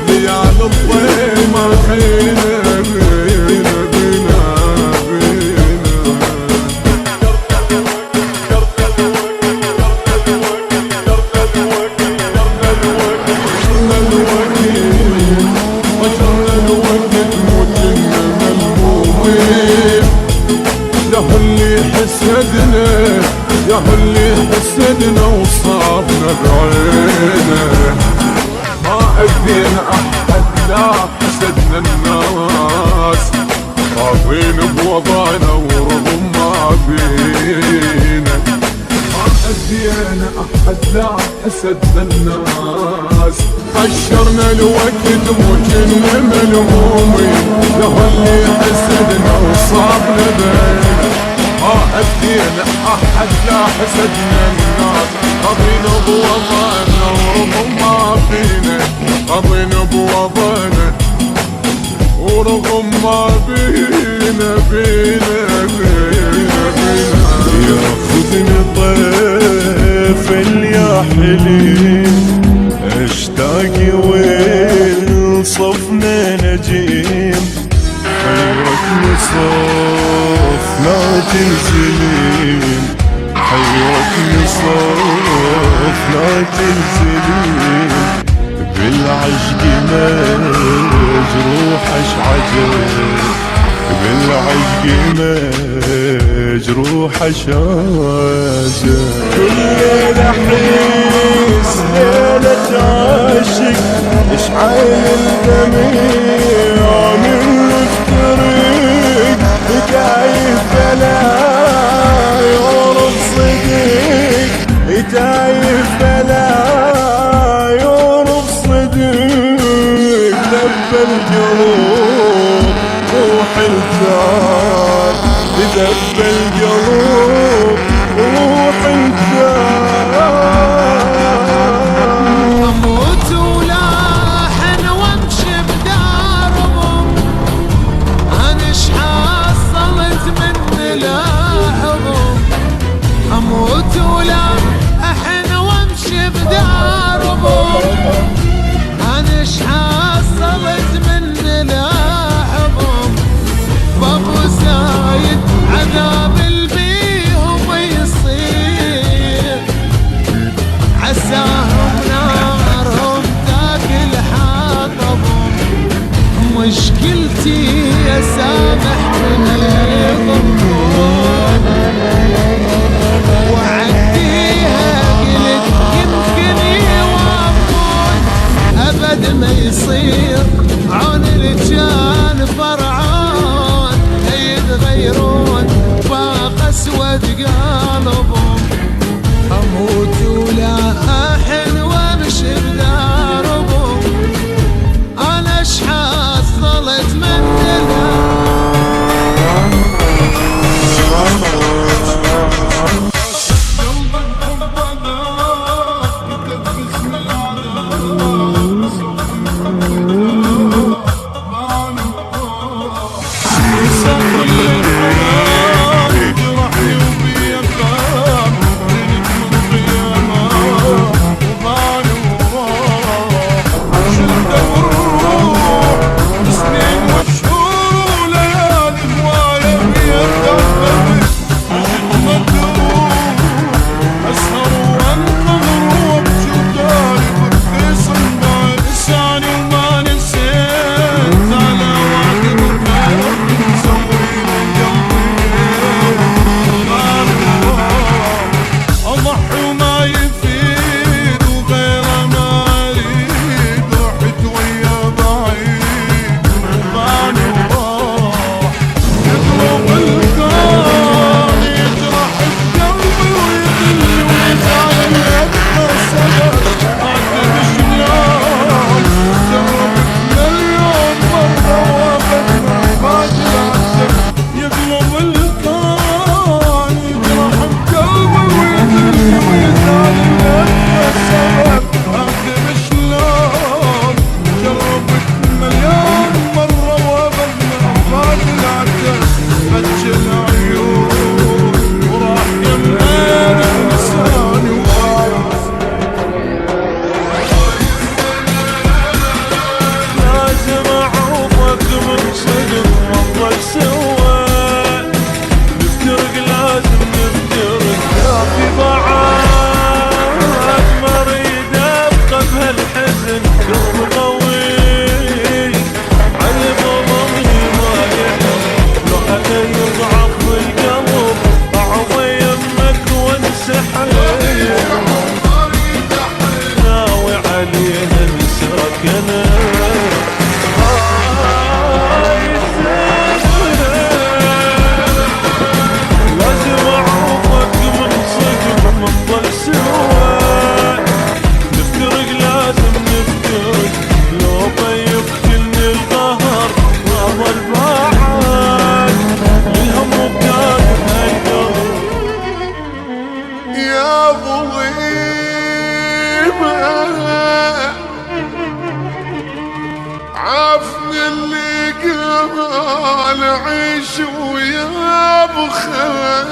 ليال الضيمة حينا بينا بينا بينا يا اللي حسدنا وصابنا بعينه، ما أذينا أحد لا حسدنا الناس، راضين بوضعنا ورغم ما بينا. ما أذينا أحد لا حسدنا الناس، حشرنا الوقت وكنا ملمومين، يا اللي حسدنا وصابنا بعينه. ما أذينا أحد لا حسدنا الناس، راضين بوضعنا ورغم ما فينا، راضين بوضعنا ورغم ما بينا بينا بينا بينا. ياخذني طيف يا حليم، اشتاق وصفنا نجيم، حيرك نصفنا تنزلين، حيرك نصفنا تنزلين، بالعشق مجروح اشعجب، بالعشق مجروح اشعجب. كل ليلة احس ليلة عاشق، اشعل الدميع من الطريق، تايه بلا يورب صديق، تايه بلا يورب صديق. دب القلوب روح الثار، دب القلوب روح الثار. اموت ولاحن وامشي بدارهم، انا ايش حصلت من ملاحظهم. اموت ولاحن وامشي بدارهم، انا ايش حصلت من ملاحظهم. بابو زايد عذاب البيهم يصير، عساهم نارهم تاكل حاطبهم. مشكلتي يا سامح من الضمون، وعديها قلت يمكن يوافون. ابد ما يصير عون الجان فرعون، يتغيرون باق اسود قلبهم. اموت ولا احن وامشي بداربهم، انا ايش حصلت من أعيش ويا بخوة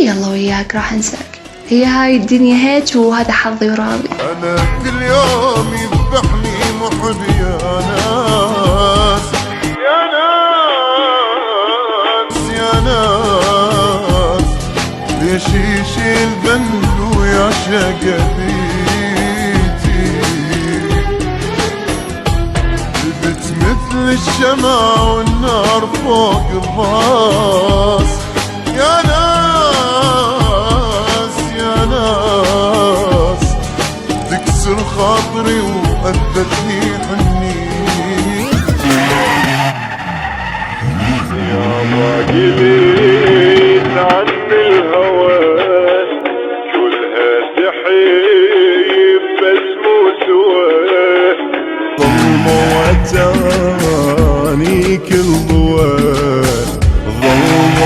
يلا وياك راح انساك، هي هاي الدنيا هيك وهذا حظي وراضي. انا كل يوم يذبحني محب يا ناس يا ناس يا ناس، ليش يشيل ذنب ويعشق بيتي، جبت مثل الشمع والنار فوق الراس يا ناس يا ناس، تكسر خاطري وأذتني حني يا ما قليت عن الهوى كلها تحيب بس مو سوا، ظلم وتاني كل ضوى، ظلم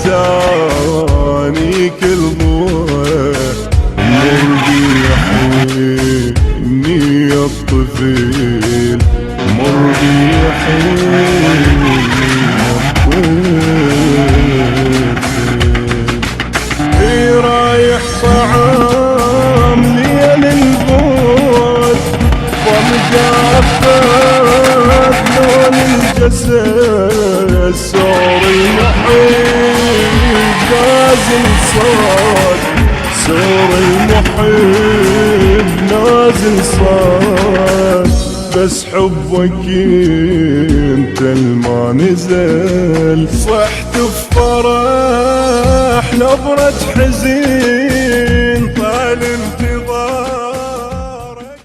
وتاني كل ضوى، مرضي يحيني يا الطفيل، مرضي يحيني يا الطفيل، اي رايح طعام ليل البوت ومجفف لون الجسد، سور المحيط نازل صوت، سور المحيط نازل صوت، بس حبك انت الما نزل، صحت بفرح نبرة حزين